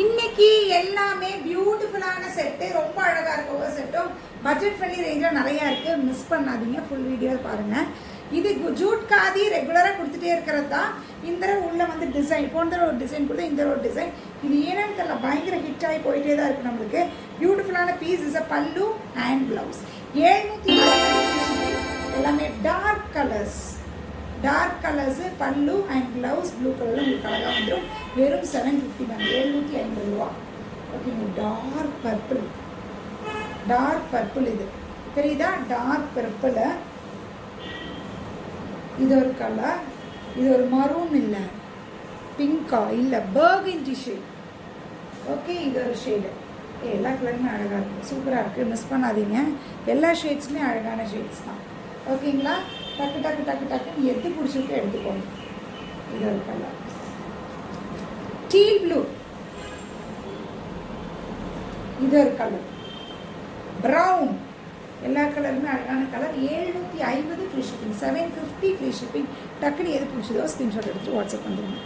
இன்னைக்கு எல்லாமே பியூட்டிஃபுல்லான செட்டு, ரொம்ப அழகா இருக்கு. ஒவ்வொரு செட்டும் பட்ஜெட் ஃப்ரெண்ட்லி ரேஞ்சில் நிறையா இருக்கு. மிஸ் பண்ணாதீங்க, ஃபுல் வீடியோ பாருங்க. இது ஜூட் காதி ரெகுலராக கொடுத்துட்டே இருக்கிறது தான். இந்த தடவை உள்ள வந்து டிசைன், போன தடவை ஒரு டிசைன் கொடுத்தா இந்த ஒரு டிசைன். இது ஏன்னு தெரியல, பயங்கர ஹிட் ஆகி போயிட்டே தான் இருக்கு நம்மளுக்கு. பியூட்டிஃபுல்லான பீஸ். இஸ் அ பல்லு அண்ட் பிளவுஸ். 750 எல்லாமே டார்க் கலர்ஸ். டார்க் கலர்ஸ் பல்லு அண்ட் பிளவுஸ் ப்ளூ கலரில் உங்களுக்கு அழகாக வந்துடும். வெறும் 750 மேம், 750 ரூபா. ஓகேங்க. டார்க் பர்பிள், டார்க் பர்பிள் இது தெரியுதா? Dark purple. இது ஒரு கலர், இது ஒரு மரூன் இல்லை, பிங்கா இல்லை, பர்கண்டி ஷேட். ஓகே, இது ஒரு ஷேடு. எல்லா கலருமே அழகாக இருக்குது, சூப்பராக இருக்குது. மிஸ் பண்ணாதீங்க. எல்லா ஷேட்ஸுமே அழகான ஷேட்ஸ் தான். ஓகேங்களா? டக்கு டக்கு டக்கு டக்குன்னு எது பிடிச்சிருக்கோ எடுத்துக்கோங்க. இது ஒரு கலர் டீல் ப்ளூ. இது ஒரு கலர் ப்ரௌன். எல்லா கலருமே அழகான colour. 750 free shipping, 750 free shipping. டக்குன்னு எது பிடிச்சதோ ஸ்க்ரீன்ஷாட் எடுத்து வாட்ஸ்அப் பண்ணுறேங்க.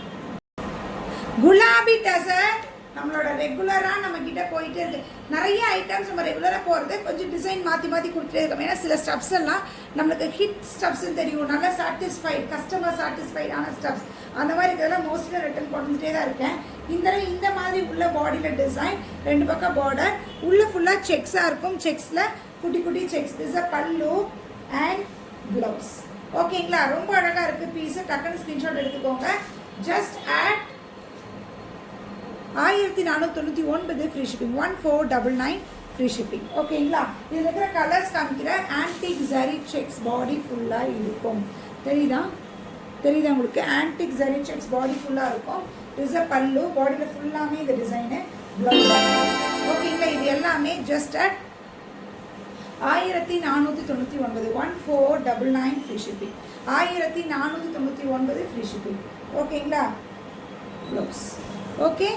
குலாபி டெசர்ட் நம்மளோட ரெகுலராக நம்ம கிட்ட போயிட்டே இருக்கு. நிறைய ஐட்டம்ஸ் நம்ம ரெகுலராக போகிறது, கொஞ்சம் டிசைன் மாற்றி மாற்றி கொடுத்துட்டே இருக்கோம். ஏன்னா சில ஸ்டப்ஸ் எல்லாம் நம்மளுக்கு ஹிட் ஸ்டப்ஸ்ன்னு தெரியும், நல்லா சாட்டிஸ்ஃபைட், கஸ்டமர் சாட்டிஸ்ஃபைடான ஸ்டப்ஸ். அந்த மாதிரி இருக்கிறதெல்லாம் மோஸ்ட்லி ரிட்டர்ன் கொண்டு வந்துட்டே தான் இருக்கேன். இந்த மாதிரி உள்ள பாடியில் டிசைன், 2 பக்கம் பார்டர், உள்ள ஃபுல்லாக செக்ஸாக இருக்கும். செக்ஸில் குட்டி குட்டி செக்ஸ். திஸ் அ பல்லு அண்ட் ப்ளவுஸ். ஓகேங்களா? ரொம்ப அழகாக இருக்குது பீஸு. டக்குன்னு ஸ்க்ரீன்ஷாட் எடுத்துக்கோங்க. Just at 1499 free shipping, 1499 free shipping. ஓகேங்களா? இதில் இருக்கிற கலர்ஸ் காமிக்கிற ஆன்டிக் ஜரி செக்ஸ் பாடி ஃபுல்லாக இருக்கும். தெரியுதா உங்களுக்கு? ஆன்டிக் ஜரி செக்ஸ் பாடி ஃபுல்லாக இருக்கும். இஸ் அ பல்லு. பாடியில் ஃபுல்லாமே இந்த டிசைனு. ப்ளவுஸ். ஓகேங்களா? இது எல்லாமே just at 1499, 1499 free shipping, 1499 free shipping. ஓகேங்களா? ப்ளவுஸ். ஓகே,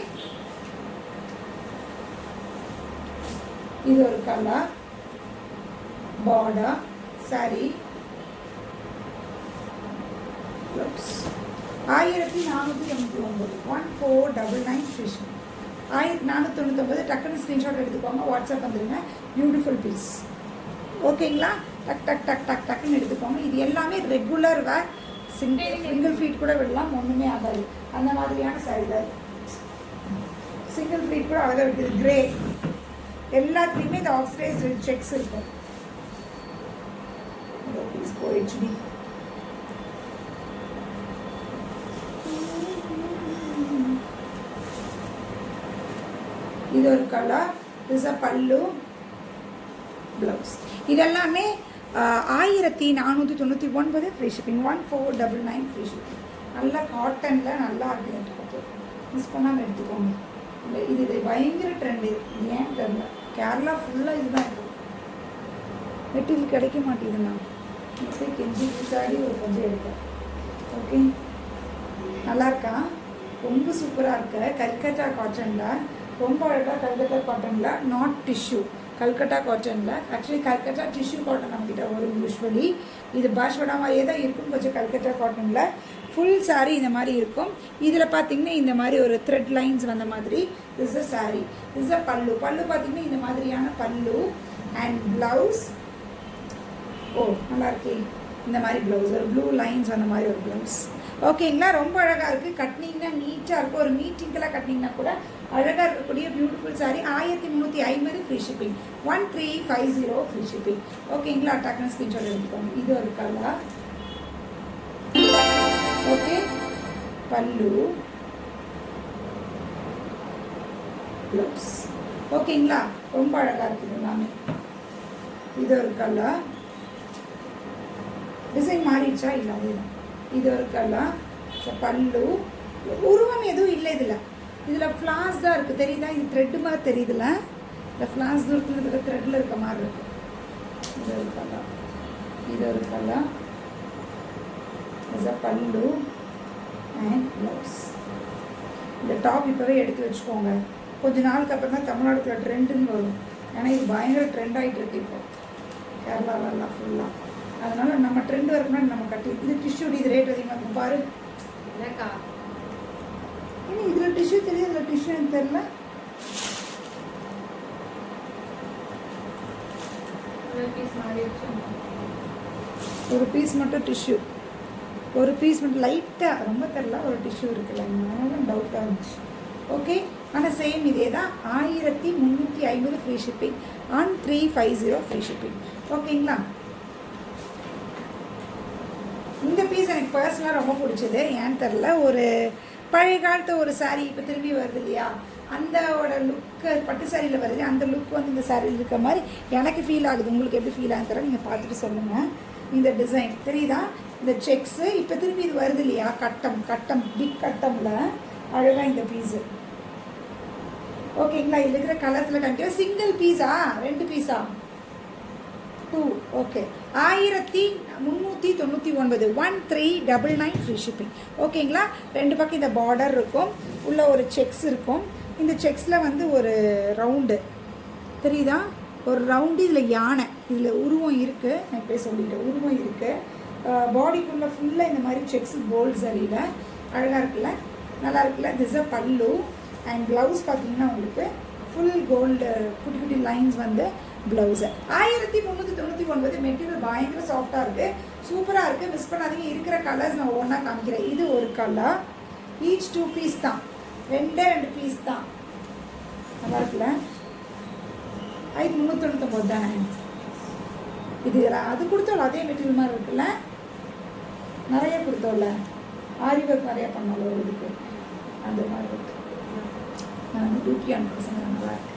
இது ஒரு colour border sari. Blouse 1499, 1499 free shipping, 1499. டக்குன்னு ஸ்க்ரீன்ஷாட் எடுத்துக்கோங்க, வாட்ஸ்அப் வந்துடுங்க. Beautiful piece. ஓகேங்களா? டக் டக் டக் டக் டக்குன்னு எடுத்துக்கோங்க. இது எல்லாமே ரெகுலர் வேர். சிங்கிள் ஃபீட் கூட விடலாம், ஒன்றுமே ஆகாது. அந்த மாதிரியான சாரி தான். சிங்கிள் ஃபீட் கூட அழகாக இருக்குது. கிரே எல்லாத்துலேயுமே இந்த ஆக்சிடைஸ்டு செக்ஸ் இருக்கும். ஹெச்டி. இது ஒரு கலர். திஸ் அ பல்லு, ப்ளவுஸ். இதெல்லாமே 1499 ஃப்ரீ ஷிப்பிங், 1499 ஃப்ரீ ஷிப்பிங். நல்லா காட்டனில் நல்லா இருக்குது. மிஸ் பண்ணாமல் எடுத்துக்கோங்க. இல்லை, இது பயங்கர ட்ரெண்ட். இது ஏன் தெரியல, கேரளா ஃபுல்லாக இதுதான் இருக்குது. மெட்டீரியல் கிடைக்க மாட்டேங்குதுண்ணா. போய் கெஞ்சி கூட்டாடி ஒரு கொஞ்சம் எடுப்பேன். ஓகே, நல்லா இருக்கா? ரொம்ப சூப்பராக இருக்கு. கல்கட்டா காட்டனில், ரொம்ப அழகாக கல்கட்டா காட்டனில், நாட் டிஷ்யூ, கல்கட்டா காட்டனில். ஆக்சுவலி கல்கட்டா டிஷ்யூ காட்டன் நம்மக்கிட்ட வரும் யூஸ்வலி. இது பாஷ்வடா மாதிரியே தான் இருக்கும். கொஞ்சம் கல்கட்டா காட்டனில் ஃபுல் சாரீ இந்த மாதிரி இருக்கும். இதில் பார்த்தீங்கன்னா இந்த மாதிரி ஒரு த்ரெட் லைன்ஸ் வந்த மாதிரி. This a sari. This a பல்லு. பல்லு பார்த்தீங்கன்னா இந்த மாதிரியான பல்லு அண்ட் ப்ளவுஸ். ஓ, நல்லா இருக்கே. இந்த மாதிரி ப்ளவுஸ், ஒரு ப்ளூ லைன்ஸ் வந்த மாதிரி ஒரு ப்ளவுஸ். ஓகேங்களா? ரொம்ப அழகாக இருக்குது. கட்டினீங்கன்னா நீட்டாக இருக்கும். ஒரு மீட்டிங்கெல்லாம் கட்டினீங்கன்னா கூட அழகாக இருக்கக்கூடிய beautiful sari. 1350 free shipping, 1350 free shipping. ஓகேங்களா? டக்குன்னு ஸ்க்ரீன்ஷாட் எடுத்துக்கோங்க. இது ஒரு கலர். ஓகே, பல்லு, ப்ளவுஸ். ஓகேங்களா? ரொம்ப அழகாக இருக்குது எல்லாமே. இது ஒரு கலர். டிசைன் மாறிடுச்சா? இல்லை, அதுதான். இது ஒரு கலர். பல்லு. உருவம் எதுவும் இல்லை இதில். இதில் ஃப்ளாஸ் தான் இருக்குது. தெரியுதா? இது த்ரெட்டு மாதிரி தெரியுதுல. இந்த ஃப்ளாஸ் தூரத்தில் இருக்கிற த்ரெட்டில் இருக்க மாதிரி இருக்குது. இது ஒரு கலர். இது ஒரு கலர். பல்லு அண்ட் ப்ளவுஸ். இந்த டாப் இப்போவே எடுத்து வச்சுக்கோங்க. கொஞ்சம் நாளுக்கு அப்புறம் தான் தமிழ்நாடுக்குள்ள ட்ரெண்டுன்னு வரும். ஏன்னா இது பயங்கர ட்ரெண்ட் ஆகிட்டு இருக்கு இப்போ கேரளாவெல்லாம் ஃபுல்லாக. அதனால் நம்ம ட்ரெண்ட் வரக்குன்னா நம்ம கட்டி. இது டிஷ்யூ. இது ரேட் அதிகமாக இருக்கும் பாரு. ஏன்னா இதில் டிஷ்யூ தெரியுது, இதில் டிஷ்யூ எனக்கு தெரியல. ஒரு பீஸ் மட்டும் டிஷ்யூ, ஒரு பீஸ் மட்டும் லைட்டாக ரொம்ப தெரில ஒரு டிஷ்யூ இருக்குல்ல, அதனால டவுட்டாக இருந்துச்சு. ஓகே, ஆனால் சேம் இதே தான். 1350 free shipping on 350 free shipping. ஓகேங்களா? இந்த பீஸ் எனக்கு பர்சனலாக ரொம்ப பிடிச்சது. ஏன்னு தெரில, ஒரு பழைய காலத்து ஒரு சாரீ இப்போ திரும்பி வருது இல்லையா, அந்தோட லுக்கு பட்டு சாரியில் வருது, அந்த லுக் வந்து இந்த சாரியில் இருக்க மாதிரி எனக்கு ஃபீல் ஆகுது. உங்களுக்கு எப்படி ஃபீல் ஆகுதுன்னு நீங்கள் பார்த்துட்டு சொல்லுங்கள். இந்த டிசைன் தெரியுதா, இந்த செக்ஸு இப்போ திரும்பி இது வருது இல்லையா, கட்டம் பிக் கட்டமில் அழகாக இந்த பீஸு. ஓகேங்களா? இதில் இருக்கிற கலர்ஸில் கண்டிப்பாக சிங்கிள் பீஸா 2 பீஸா 2. Okay, 1399 1399 free shipping. ஓகேங்களா? 2 பக்கம் இந்த பார்டர் இருக்கும், உள்ள ஒரு செக்ஸ் இருக்கும். இந்த செக்ஸில் வந்து ஒரு ரவுண்டு தெரியுதா, ஒரு ரவுண்டு. இதில் யானை, இதில் உருவம் இருக்குது. நான் இப்போ சொல்லிட்டேன், உருவம் இருக்குது. பாடிக்குள்ளே ஃபுல்லாக இந்த மாதிரி செக்ஸ் கோல்டு சரியில் அழகாக இருக்குல்ல, நல்லா இருக்குல்ல. திஸ் அ பல்லு அண்ட் ப்ளவுஸ் பார்த்தீங்கன்னா உங்களுக்கு ஃபுல் கோல்டு குட்டி குட்டி லைன்ஸ் வந்து ப்ளவுஸு. 1399. மெட்டீரியல் பயங்கர சாஃப்டாக இருக்குது, சூப்பராக இருக்குது. மிஸ் பண்ணாதீங்க. இருக்கிற கலர்ஸ் நான் ஒவ்வொன்றா காமிக்கிறேன். இது ஒரு கலர், ஈச் 2 பீஸ் தான், 2 பீஸ் தான். நல்லா இருக்குல்ல, 1399 தானே இது. அது கொடுத்தோம்ல அதே மெட்டீரியல் மாதிரி இருக்குல்ல, நிறைய கொடுத்தோம்ல, ஆரி ஒர்க் நிறைய பண்ணோம்ல ஒரு இதுக்கு, அந்த மாதிரி இருக்கு. நான் டூட்டியான பசங்க நல்லா இருக்கு.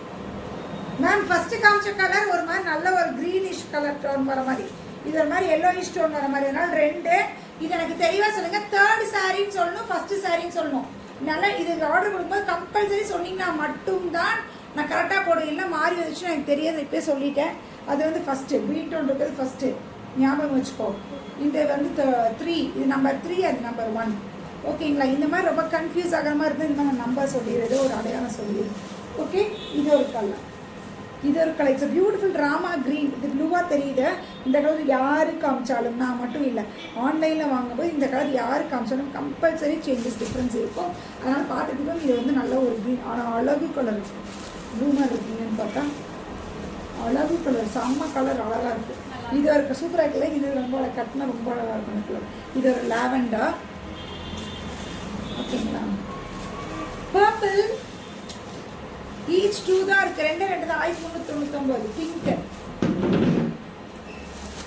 மேம் ஃபஸ்ட்டு காமிச்ச கலர் ஒரு மாதிரி நல்ல ஒரு க்ரீனிஷ் கலர் டோன் வர மாதிரி, இது ஒரு மாதிரி எல்லோயிஷ் டோன் வர மாதிரி. அதனால் 2 இது எனக்கு தெளிவாக சொல்லுங்கள். 3rd சாரின்னு சொல்லணும், ஃபஸ்ட்டு சாரின்னு சொல்லணும். நல்லா இதுக்கு ஆர்டர் கொடுக்கும்போது கம்பல்சரி சொன்னீங்கன்னா மட்டும்தான் நான் கரெக்டாக போடுவேன். இல்லை மாறி வந்துச்சுன்னா எனக்கு தெரியாது, இப்போயே சொல்லிட்டேன். அது வந்து ஃபஸ்ட்டு க்ரீன் டோன் இருக்கிறது ஃபஸ்ட்டு ஞாபகம் வச்சுக்கோ. இது வந்து 3, இது நம்பர் 3, அது நம்பர் 1. ஓகேங்களா? இந்த மாதிரி ரொம்ப கன்ஃபியூஸ் ஆகிற மாதிரி இருந்தால் இந்த மாதிரி நான் நம்பர் சொல்லிடுறது, ஒரு அடையாளம் சொல்லிடுது. ஓகே, இது ஒரு கலர், இது ஒரு colour. It's beautiful drama green. இது ப்ளூவாக தெரியுது. இந்த கலர் யாரு காமிச்சாலும், நான் மட்டும் இல்லை, ஆன்லைனில் வாங்கும்போது இந்த கலர் யாரு காமிச்சாலும் கம்பல்சரி சேஞ்சஸ் டிஃப்ரென்ஸ் இருக்கும். அதனால் பார்த்துட்டு இது வந்து நல்ல ஒரு க்ரீன், ஆனால் அழகு கலர் இருக்குது. ப்ளூ மாதிரி இருக்குங்கன்னு பார்த்தா அழகு கலர், செம்ம கலர், அழகாக இருக்குது. இது ஒரு சூப்பராக இருக்குல்ல. இது ரொம்ப கட்டினா ரொம்ப அழகாக இருக்கும் கலர். இது ஒரு லாவெண்டர். ஓகேங்களா? பர்பிள் ஈச் 2 தான் இருக்குது, 2 தான். 1399 பிங்க்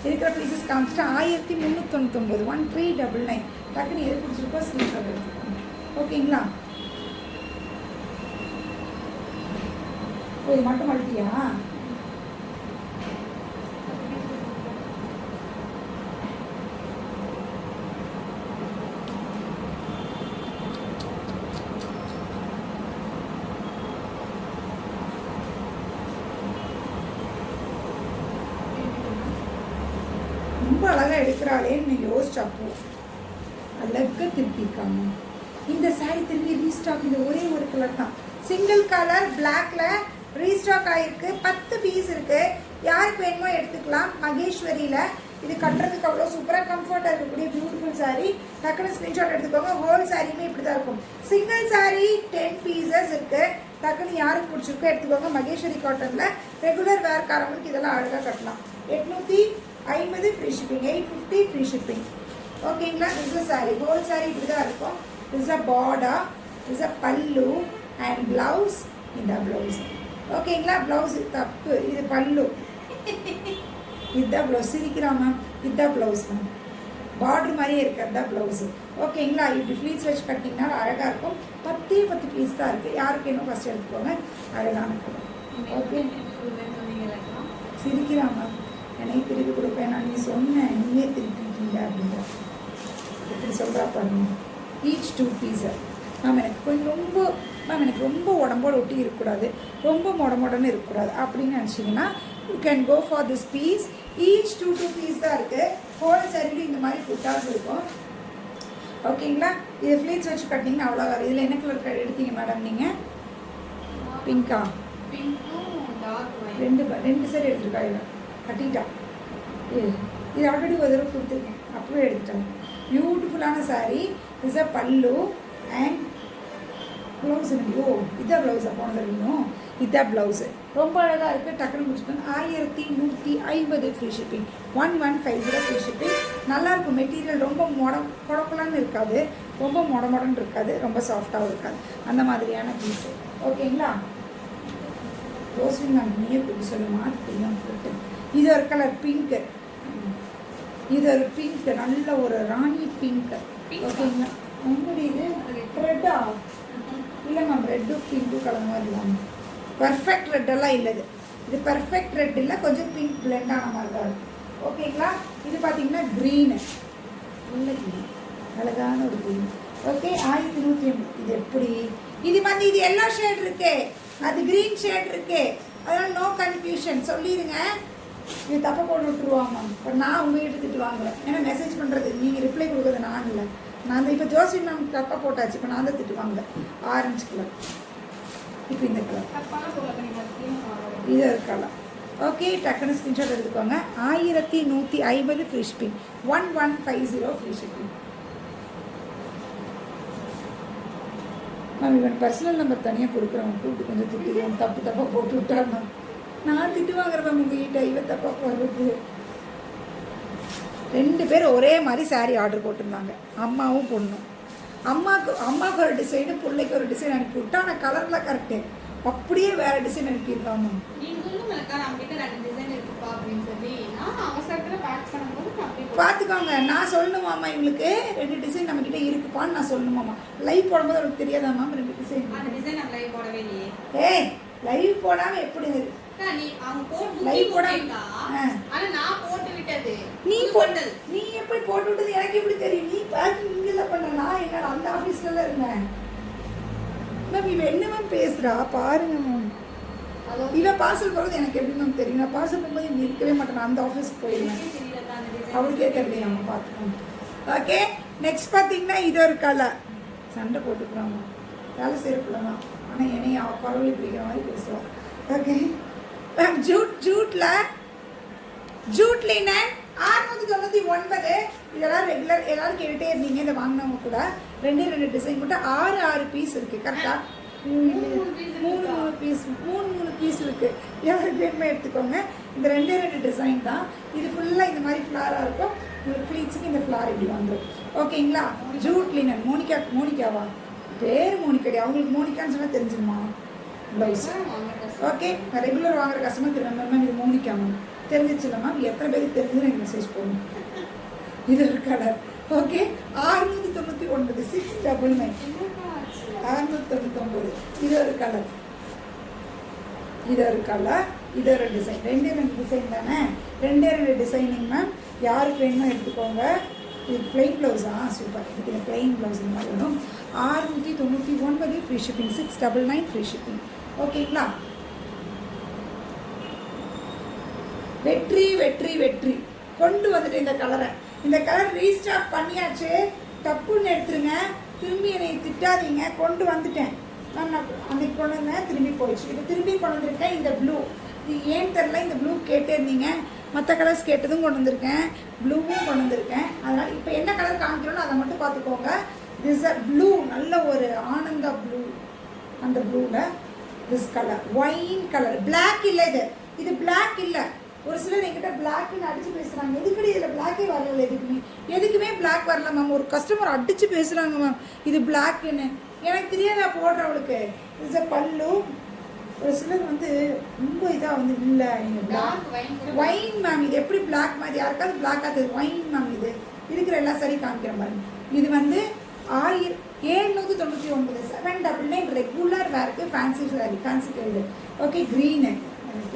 இருக்கிற பீசஸ் காமிச்சிட்டு 1399 1399. டக்குன்னு எது பிடிச்சிருக்கோ ஸ்க்ரீன்ஷாட் எடுத்துக்கோங்க. ஓகேங்களா? இது மட்டும் மல்ட்டியா? ரொம்ப அழகாக எடுக்கிறாளேன்னு யோசிச்சப்போ அழகாக திருப்பியிருக்காங்க. இந்த சாரீ திரும்பி ரீஸ்டாக். இது ஒரே ஒரு கலர் தான், சிங்கிள் கலர் பிளாக்ல ரீஸ்டாக் ஆகிருக்கு. 10 பீஸ் இருக்குது. யாருக்கு வேணுமோ எடுத்துக்கலாம். மகேஸ்வரியில் இது கட்டுறதுக்கு அவ்வளோ சூப்பராக கம்ஃபர்ட்டாக இருக்கக்கூடிய பியூட்டிஃபுல் சாரீ. டக்குன்னு ஸ்க்ரீன்ஷாட் எடுத்துக்கோங்க. ஹோல் சாரியுமே இப்படி தான் இருக்கும். சிங்கிள் சாரீ 10 பீசஸ் இருக்குது. டக்குன்னு யாருக்கு பிடிச்சிருக்கோ எடுத்துக்கோங்க. மகேஸ்வரி காட்டனில் ரெகுலர் வேர்க்காரங்களுக்கு இதெல்லாம் அழகாக கட்டலாம். 850 ஃப்ரீ ஷிப்பிங், 850 ஃப்ரீ ஷிப்பிங். ஓகேங்களா? இது சாரீ, ஹோல் சாரீ இப்படி தான் இருக்கும். Is a border, is a பல்லு அண்ட் ப்ளவுஸ். இந்த ப்ளவுஸ் ஓகேங்களா? ப்ளவுஸ் தப்பு, இது பல்லு, இதுதான் ப்ளவுஸ். சிரிக்கிறா மேம், இதுதான் ப்ளவுஸ் மேம். பார்டர் மாதிரியே இருக்குது, அதுதான் ப்ளவுஸு. ஓகேங்களா? இப்படி ஃப்ளீட்ஸ் வச்சு கட்டிங்கனால அழகாக இருக்கும். 10 பீஸ் தான் இருக்குது. யாருக்கு என்ன ஃபஸ்ட் எடுத்துக்கோங்க. அழகான கலர். ஓகே, சிரிக்கிறா மேம். எனக்கு திருப்பி கொடுப்பேன், நான் நீ சொன்னேன், நீயே திருப்பிட்டீங்க அப்படின்ற இப்படி சொல்கிறா பாருங்க. ஈச் 2 பீஸை மேம் எனக்கு கொஞ்சம் ரொம்ப மேம் எனக்கு ரொம்ப உடம்போட ஒட்டி இருக்கக்கூடாது, ரொம்ப மொடன்னு இருக்கக்கூடாது அப்படின்னு நினச்சிங்கன்னா you can go for this piece. Each 2 piece தான் இருக்குது. ஹோல் சரியில் இந்த மாதிரி குட்டாஸ் இருக்கும். ஓகேங்களா? இது ஃப்ளீட்ஸ் வச்சு கட்டிங்கன்னா அவ்வளோ வரும். இதில் என்ன கலர் எடுத்தீங்க மேடம் நீங்கள்? பிங்கா? ரெண்டு சரி எடுத்துருக்கா. இல்லை கட்டிட்டா. இது ஆல்ரெடி ஒரு தடவை கொடுத்துருக்கேன், அப்பவே எடுத்துட்டாங்க. பியூட்டிஃபுல்லான சாரீ. இஸ் அ பல்லு அண்ட் ப்ளவுஸ் ஓ இதான் ப்ளவுஸாக போன தடவையும் இதான் ப்ளவுஸு ரொம்ப அழகாக இருக்குது. டக்குனு முடிச்சுக்கோங்க. 1150 ஃப்ரீ ஷிப்பிங். 1150 free shipping. நல்லாயிருக்கும் மெட்டீரியல். ரொம்ப குடக்குலான்னு இருக்காது, ரொம்ப மொடன்னு இருக்காது, ரொம்ப சாஃப்டாகவும் இருக்காது. அந்த மாதிரியான பீஸு. ஓகேங்களா? ரோஸ்வின் நான் நீயே கொடுத்து சொல்லுமா தெரியும் போட்டு. இது ஒரு கலர் பிங்க்கு. இது ஒரு பிங்க்கு, நல்ல ஒரு ராணி பிங்க்கு. ஓகேங்களா? உங்களுடைய இது ரெட்டா இல்லை மேம், ரெட்டும் பிங்க்கும் கலர் மாதிரி தான். பர்ஃபெக்ட் ரெட்டெல்லாம் இல்லை. இது பர்ஃபெக்ட் ரெட் இல்லை, கொஞ்சம் பிங்க் பிளெண்ட் ஆன மாதிரி தான் இருக்கும். ஓகேங்களா? இது பார்த்தீங்கன்னா க்ரீனு, நல்ல க்ரீன், அழகான ஒரு க்ரீன். ஓகே, 1150. இது எப்படி இது வந்து இது எல்லா ஷேட் இருக்கு, அது க்ரீன் ஷேட் இருக்கு, அதனால் நோ கன்ஃபியூஷன். சொல்லிடுங்க, இது தப்பை போட்டு விட்டுருவாங்க. இப்போ நான் உங்கள்கிட்ட திட்டு வாங்குவேன். ஏன்னா மெசேஜ் பண்ணுறது நீங்கள் ரிப்ளை கொடுக்குறது நான் இல்லை. நான் தான் இப்போ ஜோஸ்வின் மேம் தப்பாக போட்டாச்சு, இப்போ நான் தான் திட்டு வாங்குவேன். ஆரஞ்சு கலர், இப்போ இந்த கலர், இது ஒரு கலர். ஓகே, டக்குனு ஸ்கிரீன்ஷாட் எடுத்துக்கோங்க. 1150 free shipping. 1150 free shipping. Ma'am இவன் பர்சனல் நம்பர் தனியாக கொடுக்குறவங்க கூப்பிட்டு கொஞ்சம் திட்டுவோம். தப்பாக போட்டு விட்டாங்க. நான் திட்டு வாங்குறேன் மேம் உங்ககிட்ட, இவன் தப்பாக போடுறது. 2 பேர் ஒரே மாதிரி சாரீ ஆர்டர் போட்டிருந்தாங்க, அம்மாவும் பொண்ணும். அம்மாவுக்கு ஒரு டிசைனு, பிள்ளைக்கு ஒரு டிசைன் அனுப்பி விட்டா. ஆனால் கலர்லாம் கரெக்டு, அப்படியே வேறு டிசைன் அனுப்பியிருக்காங்க. பார்த்துக்கோங்க, நான் சொல்லணுமாம்மா இவங்களுக்கு 2 டிசைன் நம்மக்கிட்ட இருக்குப்பான்னு நான் சொல்லணுமாம்மா. லைவ் போடும்போது அவளுக்கு தெரியாதா மேம் 2 டிசைன்? ஏய், லைவ் போடாமல் எப்படி நீ எப்படி போட்டு விட்டது எனக்கு எப்படி தெரியும்? நீ பேக்கிங் இங்கே பண்ண, நான் என்னோட அந்த ஆஃபீஸ்ல இருந்தேன் மேம். இவ என்ன மேம் பேசுறா பாருங்க மேம். இவ பார்சல் போகிறது எனக்கு எப்படி மேம் தெரியும்? நான் பார்சல் போகும்போது இங்கே இருக்கவே மாட்டேன், அந்த ஆஃபீஸ்க்கு போயிடுவேன். அவளுக்கே தெரியலையா அவங்க பார்த்துக்கோங்க. ஓகே, நெக்ஸ்ட் பார்த்தீங்கன்னா இது ஒரு கலர். சண்டை போட்டுக்கிறாங்க, வேலை செய்யறதுக்குள்ள தான். ஆனால் என்னைய பரவலி பிடிக்கிற மாதிரி பேசுவாள். Okay ma'am, jute linen 699. இதெல்லாம் ரெகுலர் எல்லாரும் கேட்டுகிட்டே இருந்தீங்க. இதை வாங்கினவங்க கூட 2 டிசைன் மட்டும் 6 பீஸ் இருக்குது. கரெக்டாக 3 பீஸ் இருக்குது. யாருக்கு வேணுமே எடுத்துக்கோங்க. இந்த 2 டிசைன் தான். இது ஃபுல்லாக இந்த மாதிரி ஃப்ளாராக இருக்கும். உங்களுக்கு ஃப்ளீட்ஸுக்கு இந்த ஃப்ளார் இப்படி வந்துடும். ஓகேங்களா? Jude linen. மோனிகாவா பேர்? மோனிகாடி. அவங்களுக்கு மோனிகான்னு சொன்னால் தெரிஞ்சிருமா ப்ளவுஸ்? ஓகே, நான் ரெகுலர் வாங்குற கஸ்டமர் திரும்ப மேம் இது மோனிகா மேம் தெரிஞ்சிச்சுல மேம். எத்தனை பேருக்கு தெரிஞ்சு எனக்கு மெசேஜ் போடணும். இது ஒரு கலர். ஓகே, 699 699 699. இது ஒரு கலர், இது ஒரு கலர், இது ஒரு டிசைன். 2 டிசைன் தானே, 2 டிசைனிங் மேம். யாருக்கு வேணுமோ எடுத்துக்கோங்க. இது பிளெயின் ப்ளவுஸா? சூப்பர். இதுக்கு இந்த பிளெயின் ப்ளவுஸ் இந்த மாதிரி வேணும். 699 ஃப்ரீ ஷிப்பிங். 699 free shipping. ஓகேங்களா? வெற்றி வெற்றி வெற்றி கொண்டு வந்துட்டு இந்த கலரை. இந்த கலர் ரீஸ்டாக் பண்ணியாச்சு, தப்புன்னு எடுத்துருங்க. திரும்பி என்னை திட்டாதீங்க. கொண்டு வந்துட்டேன் நான் அன்னைக்கு கொண்டு வந்தேன், திரும்பி போயிடுச்சு. இப்போ திரும்பி கொண்டு வந்திருக்கேன். இந்த ப்ளூ, இது ஏன்னு தெரில, இந்த ப்ளூ கேட்டே இருந்தீங்க. மற்ற கலர்ஸ் கேட்டதும் கொண்டு வந்திருக்கேன், ப்ளூவும் கொண்டு வந்திருக்கேன். அதனால் இப்போ என்ன கலர் காமிக்கிறோன்னு அதை மட்டும் பார்த்துக்கோங்க. திஸ் அ ப்ளூ, நல்ல ஒரு ஆனந்தா ப்ளூ. அந்த ப்ளூவில் this colour wine colour. Black இல்லை, இது பிளாக் இல்லை. ஒரு சிலர் என்கிட்ட பிளாக்னு அடித்து பேசுகிறாங்க. எதுக்கடி இதில் பிளாக்கே வரல? எதுக்குமே பிளாக் வரல மேம். ஒரு கஸ்டமர் அடித்து பேசுகிறாங்க மேம் இது பிளாக்குன்னு. எனக்கு தெரியாதா போடுறவளுக்கு. இட்ஸ் அ பல்லு. ஒரு சிலர் வந்து ரொம்ப இதாக வந்து இல்லை நீங்கள் பிளாக் ஒயின் மேம். இது எப்படி பிளாக் மாதிரி? யாருக்காவது பிளாக்காக தெரியுது? Wine ma'am. இது இருக்கிற எல்லாம் சரி காமிக்கிற மாதிரி. இது வந்து 1799 799 ரெகுலர் வேருக்கு. ஃபேன்சி சாரி, ஃபேன்சி இது. Okay, green.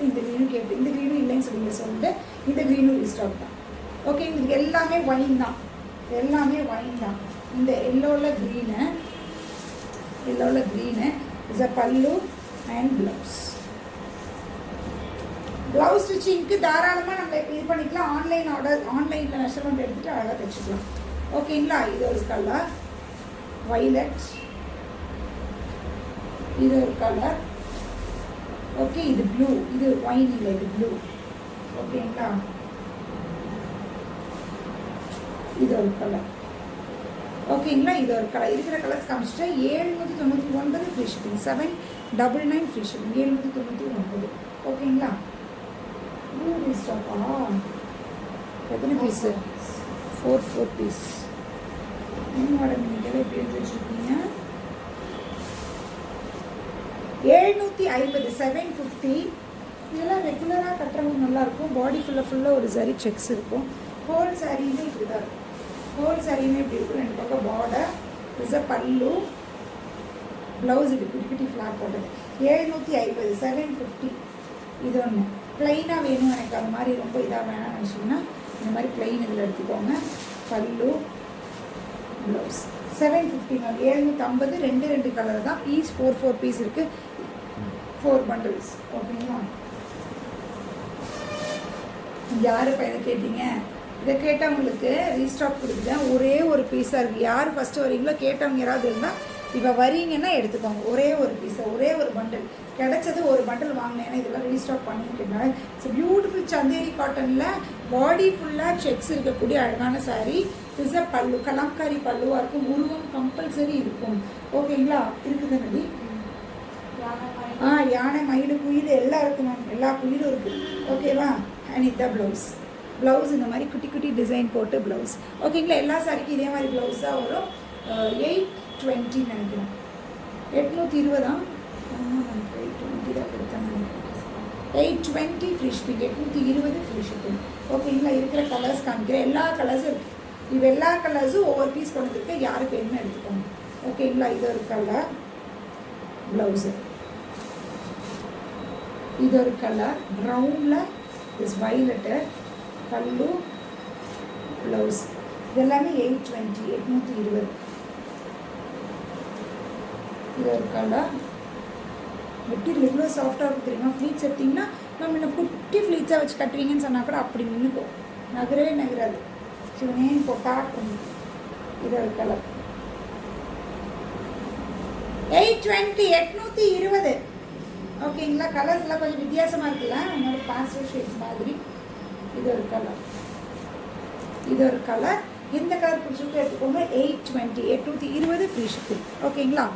இந்த க்ரீனும் கேட்டு, இந்த க்ரீனும் இல்லைன்னு சொல்லிட்டு இந்த க்ரீனும் ரீஸ்டாக் தான். ஓகே, இதுக்கு எல்லாமே ஒயின் தான், எல்லாமே ஒயின் தான். இந்த எல்லோவில் க்ரீனு இஸ் அ பல்லு அண்ட் ப்ளவுஸ். ப்ளவுஸ் ஸ்டிச்சிங்க்கு தாராளமாக நம்ம இது பண்ணிக்கலாம். ஆன்லைன் ஆர்டர், ஆன்லைனில் மெஷர்மெண்ட் எடுத்துகிட்டு அழகாக தைச்சிக்கலாம். ஓகேங்களா? இது ஒரு கலர் வைலட், இது ஒரு கலர். ஓகே, இது ப்ளூ. இது ஒயின் இல்லை, இது ப்ளூ. ஓகேங்களா? இது ஒரு கலர். ஓகேங்களா. இது ஒரு கலர் இருக்கிற கலர்ஸ் காமிச்சிட்டு 799 ஃப்ரீ ஷிப்பிங். 799 free shipping. 799. ஓகேங்களா. ப்ளூ ரீஸ்டாப்பா எத்தனை பீஸு? 4 பீஸ். மேடம் நீங்கள் எப்படி எடுத்து வச்சுருக்கீங்க? 750. 750. இதெல்லாம் ரெகுலராக கட்டுறவங்க நல்லாயிருக்கும். பாடி ஃபுல்லாக ஒரு சரி செக்ஸ் இருக்கும். ஹோல் சாரியுமே இப்படி தான் இருக்கும். ஹோல் சாரியுமே இப்படி இருக்கும். 2 பக்கம் பார்டர் இஸ் பல்லு, ப்ளவுஸ் இப்படி குட்டி குட்டி ஃப்ளாக் போட்டது. 750. 750. இது ஒன்று ப்ளைனாக வேணும் எனக்கு, அது மாதிரி ரொம்ப இதாக வேணாம்னு நினச்சிங்கன்னா இந்த மாதிரி ப்ளைன் இதில் எடுத்துக்கோங்க. பல்லு, ப்ளவுஸ். 750 மேம். 750. 2 கலர் தான். ஈச் 4 பீஸ் இருக்குது. 4 bundles. ஓகேங்களா. யார் பையனை கேட்டீங்க? இதை கேட்டவங்களுக்கு ரீஸ்டாக் கொடுத்துட்டேன். ஒரே ஒரு பீஸாக இருக்குது. யார் ஃபஸ்ட்டு வரீங்களோ கேட்டவங்க யாராவது இருந்தால் இப்போ வரீங்கன்னா எடுத்துக்கோங்க. ஒரே ஒரு பீஸை, ஒரே ஒரு பண்டில் கிடச்சது. ஒரு பண்டில் வாங்கினேன். ஏன்னா இதெல்லாம் ரீஸ்டாக் பண்ணியிருக்கேன். இட்ஸ் பியூட்டிஃபுல் சந்தேரி காட்டனில் பாடி ஃபுல்லாக செக்ஸ் இருக்கக்கூடிய அழகான சாரீ. இஸ் பல்லு கலம்காரி பல்லுவாக இருக்கும். உருவம் கம்பல்சரி இருக்கும். ஓகேங்களா. இருக்குது நடி. யானை, மயில், குயில் எல்லாம் இருக்குது மேம். எல்லா குயிலும் இருக்குது. ஓகேவா. அண்ட் இதுதான் ப்ளவுஸ். ப்ளவுஸ் இந்த மாதிரி குட்டி குட்டி டிசைன் போட்டு ப்ளவுஸ். ஓகேங்களா. எல்லா சாரிக்கும் இதே மாதிரி ப்ளவுஸாக வரும். 820 நினைக்கிறேன். 820 தான். 820 தான் கொடுத்தேன் நினைக்கிறேன். 820 ஃப்ரீ ஷிப்பிங். 820 free shipping. ஓகேங்களா. இருக்கிற கலர்ஸ் காமிக்கிறேன். எல்லா கலர்ஸும் இருக்குது. இது எல்லா கலர்ஸும் ஒவ்வொரு பீஸ் கொண்டுருக்கு. யாருக்கு வேணும்னு எடுத்துக்கோங்க. ஓகேங்களா. இது ஒரு கலர் ப்ளவுஸு. இது ஒரு கலர் ப்ரௌனில் இஸ் வைலட்டு. பல்லு, ப்ளவுஸ். இதெல்லாமே 820. 820. இது ஒரு கலர். மெட்டீரியல் எவ்வளோ சாஃப்டாக இருக்கும் தெரியுமா? ஃப்ளீட்ஸ் எடுத்திங்கன்னா நம்ம இன்னும் குட்டி ஃப்ளீட்ஸாக வச்சு கட்டுவீங்கன்னு சொன்னால் கூட அப்படி நின்றுக்கும். நகரவே நகராது. சிவனே இப்போ காட்டும். இது ஒரு கலர். 820. 820. ஓகேங்களா. கலர்ஸ்லாம் கொஞ்சம் வித்தியாசமாக இருக்குல்ல. அதனால பாஸ்டல் ஷேட்ஸ் மாதிரி. இது ஒரு கலர். இது ஒரு கலர். இந்த கலர் பிடிச்சிட்டு எடுத்துக்கோங்க. 820. 820 ஃப்ரீ ஷிப்பிங். ஓகேங்களா.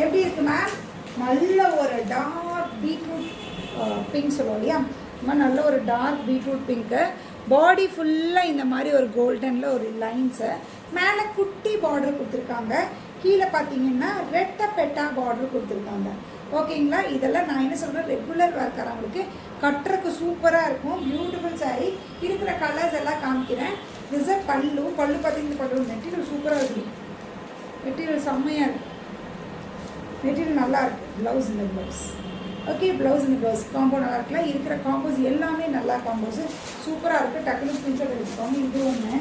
எப்படி இருக்கு மேம்? நல்ல ஒரு டார்க் பீட்ரூட் பிங்க் சொல்லுவோம் இல்லையா? நல்ல ஒரு டார்க் பீட்ரூட் பிங்க்கு. பாடி ஃபுல்லாக இந்த மாதிரி ஒரு கோல்டனில் ஒரு லைன்ஸை மேலே குட்டி பார்டர் கொடுத்துருக்காங்க. கீழே பார்த்தீங்கன்னா ரெட்டை பெட்டா பார்டர் கொடுத்துருக்காங்க. ஓகேங்களா. இதெல்லாம் நான் என்ன சொல்கிறேன், ரெகுலர் வேர்க்காரவங்களுக்கு கட்டுறதுக்கு சூப்பராக இருக்கும். பியூட்டிஃபுல் சாரீ. இருக்கிற கலர்ஸ் எல்லாம் காமிக்கிறேன். இது பல்லு. பல்லு பார்த்தீங்கன்னா பல்லு மெட்டீரியல் சூப்பராக இருக்குது. மெட்டீரியல் செம்மையாக இருக்குது. மெட்டீரியல் நல்லா இருக்குது. ப்ளவுஸ் இந்த ப்ளவுஸ். ஓகே. ப்ளவுஸ் இந்த ப்ளவுஸ் காம்போ நல்லா இருக்குல்ல. இருக்கிற காம்போஸ் எல்லாமே நல்லா காம்போஸு சூப்பராக இருக்குது. டக்குனு ஸ்க்ரீன்ஷாட் எடுத்துக்கோங்க. இது ஒன்று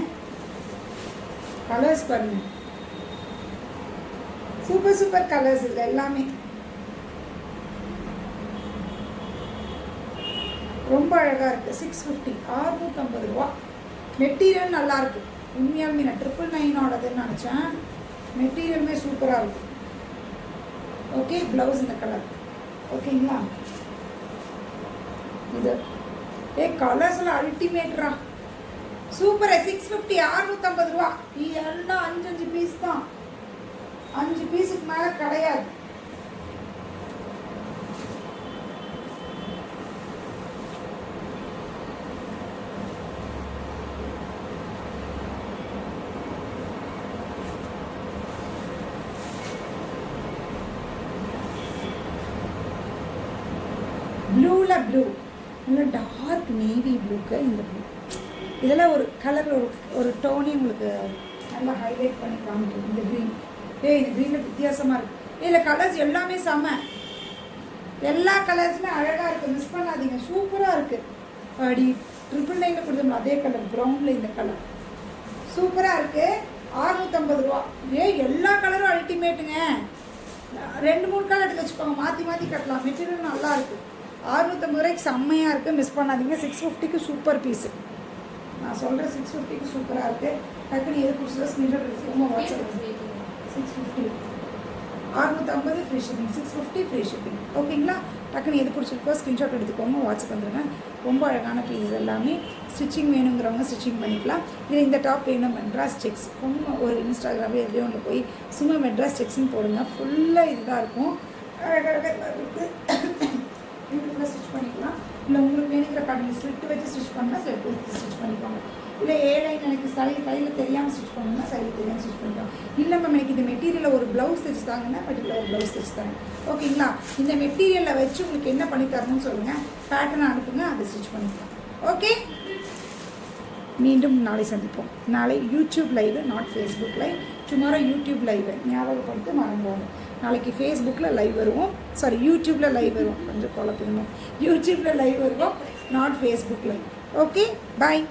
கலர்ஸ் பாருங்கள். சூப்பர் சூப்பர் கலர்ஸ் இல்லை எல்லாமே. ரொம்ப அழகாக இருக்குது. 650. 650 ரூபா. மெட்டீரியல் நல்லாயிருக்கு. உண்மையாலுமே நான் 999 நினச்சேன். மெட்டீரியலுமே சூப்பராக இருக்குது. ஓகே. ப்ளவுஸ் இந்த கலர். ஓகேங்களா. இது கலர்ஸ்லாம் அல்டிமேட்ரா. சூப்பர். 650. 650 ரூபா. எல்லாம் 5 பீஸ் தான். 5 பீஸுக்கு மேலே கிடையாது. ப்ளூவில் ப்ளூ நல்ல டார்க் நேவி ப்ளூக்கு இந்த ப்ளூ. இதெல்லாம் ஒரு கலர் ஒரு டோனே உங்களுக்கு நல்லா ஹைலைட் பண்ணி காமிக்கும். இந்த க்ரீன். இந்த க்ரீனில் வித்தியாசமாக இருக்குது. இதில் கலர்ஸ் எல்லாமே செம்ம. எல்லா கலர்ஸுமே அழகாக இருக்குது. மிஸ் பண்ணாதீங்க. சூப்பராக இருக்குது. அப்படி 999 கொடுத்தோம்ல அதே கலர் ப்ரௌனில் இந்த கலர் சூப்பராக இருக்குது. 650 ரூபா. எல்லா கலரும் அல்டிமேட்டுங்க. 2-3 கலர் எடுத்து வச்சுக்கோங்க. மாற்றி மாற்றி கட்டலாம். மெட்டீரியல் நல்லா இருக்குது. 650 ரூபாய்க்கு செம்மையாக இருக்குது. மிஸ் பண்ணாதீங்க. 650க்கு சூப்பர் பீஸு. நான் சொல்கிற 650க்கு சூப்பராக இருக்குது. டக்குன்னு எது பிடிச்சதோ ஸ்க்ரீன்ஷாட் எடுத்துக்கோங்க. WhatsApp 650 650 free shipping, 650 free shipping. ஓகேங்களா? டக்குன்னு எது பிடிச்சிருக்கோ ஸ்க்ரீன்ஷாட் எடுத்துக்கோங்க, வாட்ஸ்அப் வந்துடுங்க. ரொம்ப அழகான பீஸ் எல்லாமே. ஸ்டிச்சிங் வேணுங்கிறவங்க ஸ்டிச்சிங் பண்ணிக்கலாம். இல்லை இந்த டாப் வேணும் மெட்ராஸ் செக்ஸ், ரொம்ப ஒரு இன்ஸ்டாகிராமில் எதுலேயும் ஒன்று போய் சும்மா மெட்ராஸ் செக்ஸ்ன்னு போடுங்க. ஃபுல்லாக இதுதான் இருக்கும். அழகாக இருக்குது. ஃபுல்லாக ஸ்டிச் பண்ணிக்கலாம். இல்லை உங்களுக்கு வேணுங்கிற பேட்டர்ன் ஸ்லிட்டு வச்சு ஸ்டிச் பண்ணால் ஸ்லிட் வச்சு ஸ்டிச் பண்ணிக்கோங்க. இல்லை ஏழைன்னு எனக்கு கையில் தெரியாமல் ஸ்டிச் பண்ணணும்னா சைடில் தெரியாமல் ஸ்டிச் பண்ணிக்கலாம். இல்லை மேம் எனக்கு இந்த மெட்டீரியலில் ஒரு ப்ளவுஸ் தைச்சு தாங்கன்னா மெட்டீரியலில் ஒரு ப்ளவுஸ் தைச்சு தாங்க. ஓகேங்களா? இந்த மெட்டீரியலில் வச்சு உங்களுக்கு என்ன பண்ணி தரணும்னு சொல்லுங்கள், பேட்டர்னை அனுப்புங்க, அதை ஸ்டிச் பண்ணிக்கலாம். ஓகே, மீண்டும் நாளை சந்திப்போம். நாளை YouTube live, not Facebook live. Tomorrow YouTube live ஞாபகப்படுத்தி மறந்துடுவாங்க. நாளைக்கு ஃபேஸ்புக்கில் லைவ் வருவோம், சாரி யூடியூப்பில் லைவ் வருவோம். கொஞ்சம் குழப்பணும். யூடியூப்பில் லைவ் வருவோம், not Facebook live. Okay, bye.